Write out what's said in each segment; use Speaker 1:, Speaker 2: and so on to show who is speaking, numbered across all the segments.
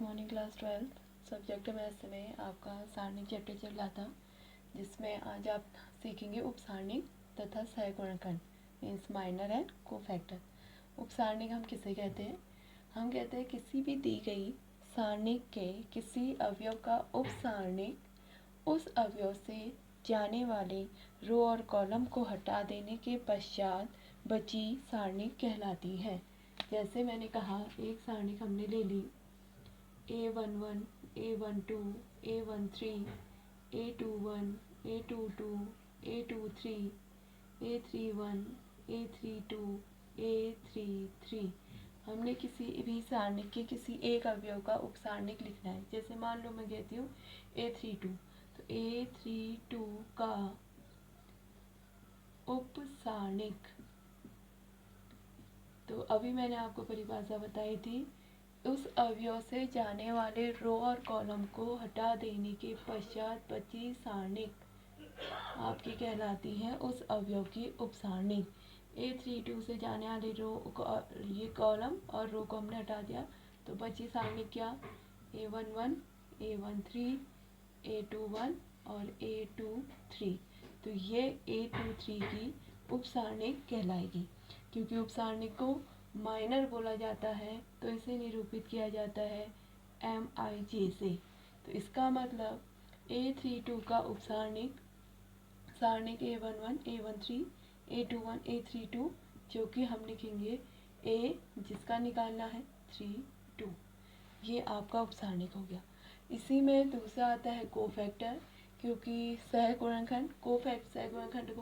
Speaker 1: Morning class 12 subject maths में आपका सारणिक chapter चल रहा था, जिसमें आज आप सीखेंगे उपसारणिक तथा सहगुणनखंड मीन्स माइनर एंड कोफैक्टर। उपसारणिक हम किसे कहते हैं? हम कहते हैं किसी भी दी गई सारणिक के किसी अवयव का उपसारणिक उस अवयव से जाने वाले रो और कॉलम को हटा देने के पश्चात बची सारणिक कहलाती है। जैसे मैंने कहा, एक सारणिक हमने ले ली A11, A12, A13, A21, A22, A23, A31, A32, A33। हमने किसी भी सारणिक के किसी एक अवयव का उपसारणिक लिखना है। जैसे मान लो मैं कहती हूँ A32, तो A32 का उपसारणिक, तो अभी मैंने आपको परिभाषा बताई थी, उस अवयव से जाने वाले रो और कॉलम को हटा देने के पश्चात बची सारणिक आपकी कहलाती है उस अवयव की उपसारणिक। A32 से जाने वाले रो ये कॉलम और रो को हमने हटा दिया, तो बची सारणिक क्या? A11, A13, A21 और A23। तो ये A23 की उपसारणिक कहलाएगी। क्योंकि उपसारणिक को माइनर बोला जाता है, तो इसे निरूपित किया जाता है MIJ से। तो इसका मतलब A32 का उपसारणिक सारणिक A11, A13, A21, A32, जो कि हम लिखेंगे A जिसका निकालना है 3, 2, ये आपका उपसारणिक हो गया। इसी में दूसरा आता है कोफैक्टर, क्योंकि सहगुणनखंड को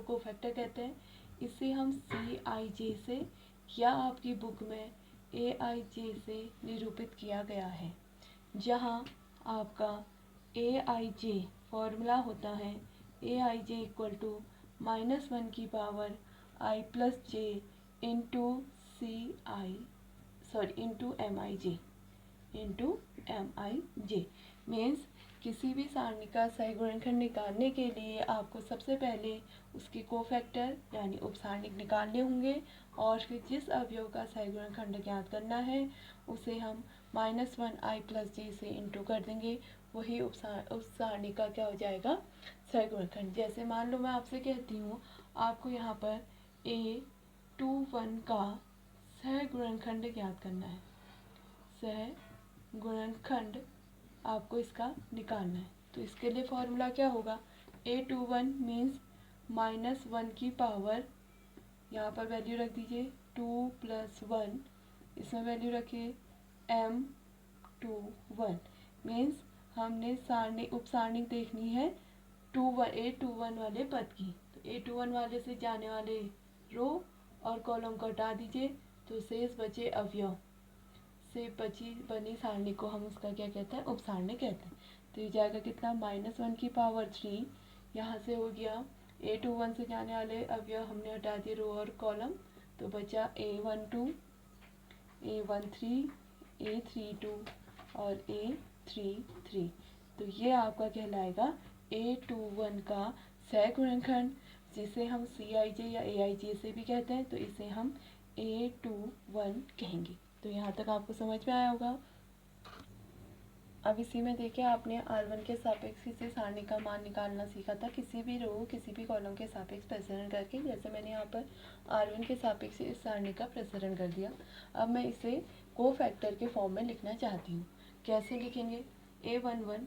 Speaker 1: कोफैक्टर कहते हैं। इसे हम CIJ से या आपकी बुक में AIJ से निरूपित किया गया है, जहाँ आपका AIJ फॉर्मूला होता है AIJ इक्वल टू -1 की power I plus J into MIJ means किसी भी सारणी का सहगुणनखंड निकालने के लिए आपको सबसे पहले उसके कोफैक्टर यानी उपसारणिक निकालने होंगे, और फिर जिस अवयव का सहगुणनखंड ज्ञात करना है उसे हम -1 I प्लस J से इंटू कर देंगे। वही उस सारणी का क्या हो जाएगा? सहगुणनखंड। जैसे मान लो मैं आपसे कहती हूँ, आपको यहाँ पर A21 का सहगुणनखंड ज्ञात करना है। सहगुणनखंड आपको इसका निकालना है, तो इसके लिए फॉर्मूला क्या होगा? A21 मीन्स -1 की पावर, यहाँ पर वैल्यू रख दीजिए 2 + 1, इसमें वैल्यू रखिए M21 मीन्स हमने उपसारणिक देखनी है A21 वाले पद की। तो A21 वाले से जाने वाले रो और कॉलम को हटा दीजिए, तो शेष बचे अवयव से बनी सारणी को हम उसका क्या कहते हैं? उपसारणिक कहते हैं। तो ये जाएगा कितना? -1 की पावर 3, यहाँ से हो गया A21 से जाने वाले अवयव हमने हटा दिए रो और कॉलम, तो बचा A12, A13, A32 और A33। तो ये आपका कहलाएगा A21 का सहगुणनखंड, जिसे हम CIJ या AIJ से भी कहते हैं, तो इसे हम A21 कहेंगे। तो यहाँ तक आपको समझ में आया होगा। अब इसी में देखिए, आपने R1 के सापेक्ष से सारणी का मान निकालना सीखा था, किसी भी रो किसी भी कॉलम के सापेक्ष प्रसरण करके। जैसे मैंने यहाँ पर R1 के सापेक्ष इस सारणी का प्रसरण कर दिया। अब मैं इसे कोफैक्टर के फॉर्म में लिखना चाहती हूँ। कैसे लिखेंगे? A11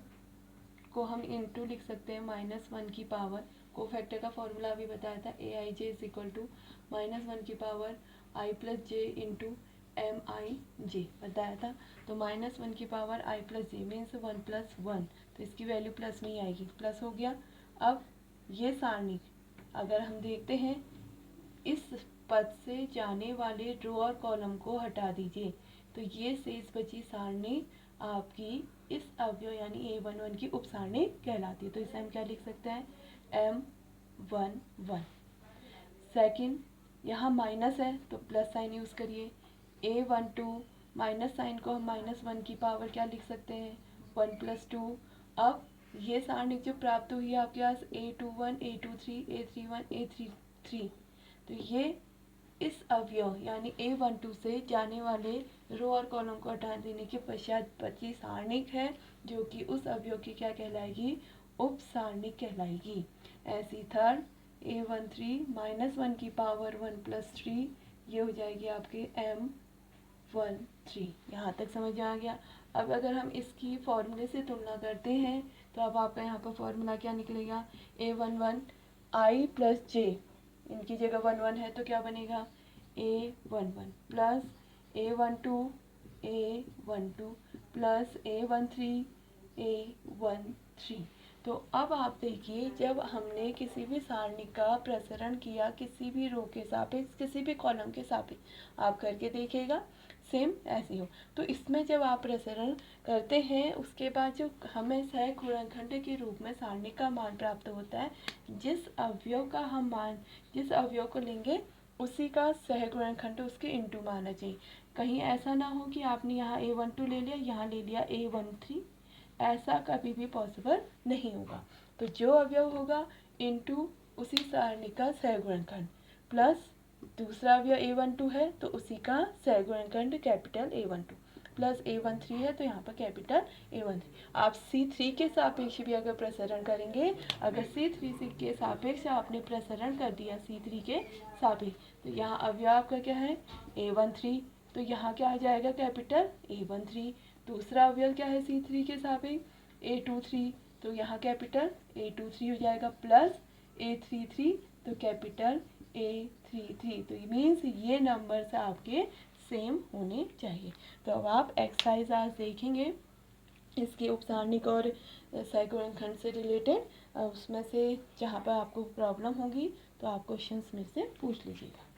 Speaker 1: को हम इंटू लिख सकते हैं -1 की पावर, कोफैक्टर का फॉर्मूला अभी बताया था AIJ इज इक्वल टू -1 की power I plus J into MIJ बताया था। तो -1 की power I plus J means 1 + 1, तो इसकी वैल्यू प्लस में ही आएगी, प्लस हो गया। अब ये सारणी अगर हम देखते हैं, इस पद से जाने वाले रो और कॉलम को हटा दीजिए, तो ये शेष बची सारणी आपकी इस अवयव यानी A11 की उपसारणी कहलाती है। तो इसे हम क्या लिख सकते हैं? M11। सेकंड, यहाँ माइनस है तो प्लस साइन यूज़ करिए। A12 माइनस साइन को हम -1 की पावर क्या लिख सकते हैं? 1 + 2। अब ये सारणी जो प्राप्त हुई है आपके पास A21, A23, A31, A33, तो ये इस अवयव यानी A12 से जाने वाले रो और कॉलम को हटा देने के पश्चात बची सारणिक है, जो कि उस अवयव की क्या कहलाएगी, उप सारणिक कहलाएगी। ऐसी थर्ड A13 -1 की पावर 1 + 3, ये हो जाएगी आपके M13। यहाँ तक समझ आ गया। अब अगर हम इसकी फॉर्मूले से तुलना करते हैं तो अब आपका यहाँ पर फॉर्मूला क्या निकलेगा, A11 I + J, इनकी जगह 1 है तो क्या बनेगा, A11 plus A12 plus A13 A13। तो अब आप देखिए, जब हमने किसी भी सारणी का प्रसरण किया, किसी भी रो के सापेक्ष, किसी भी कॉलम के सापेक्ष, आप करके देखिएगा सेम ऐसे हो। तो इसमें जब आप प्रसरण करते हैं उसके बाद जो हमें सह गुणनखंड के रूप में सारणी का मान प्राप्त होता है, जिस अवयव का हम मान, जिस अवयव को लेंगे उसी का सह गुणनखंड उसके इंटू माना चाहिए। कहीं ऐसा ना हो कि आपने यहाँ A12 ले लिया, यहाँ ले लिया A13, ऐसा कभी भी पॉसिबल नहीं होगा। तो जो अवयव होगा इंटू उसी सारणी का सहगुणनखंड, प्लस दूसरा अवयव A12 है तो उसी का सहगुणनखंड कैपिटल A12, प्लस A13 है तो यहाँ पर कैपिटल A13। आप C3 के सापेक्ष भी अगर प्रसरण करेंगे, अगर C3 के सापेक्ष आपने प्रसरण कर दिया C3 के सापेक्ष, तो यहाँ अवयव आपका क्या है A13, तो यहाँ क्या आ जाएगा कैपिटल A13। दूसरा अवयव क्या है C3 के सापेक्ष A23, तो यहाँ कैपिटल A23 हो जाएगा, प्लस A33 तो कैपिटल A33। तो ये मीन्स ये नंबर्स आपके सेम होने चाहिए। तो अब आप एक्सरसाइज आज देखेंगे इसके उपसारणिक और सहगुणनखंड से रिलेटेड, उसमें से जहाँ पर आपको प्रॉब्लम होगी तो आप क्वेश्चंस में से पूछ लीजिएगा।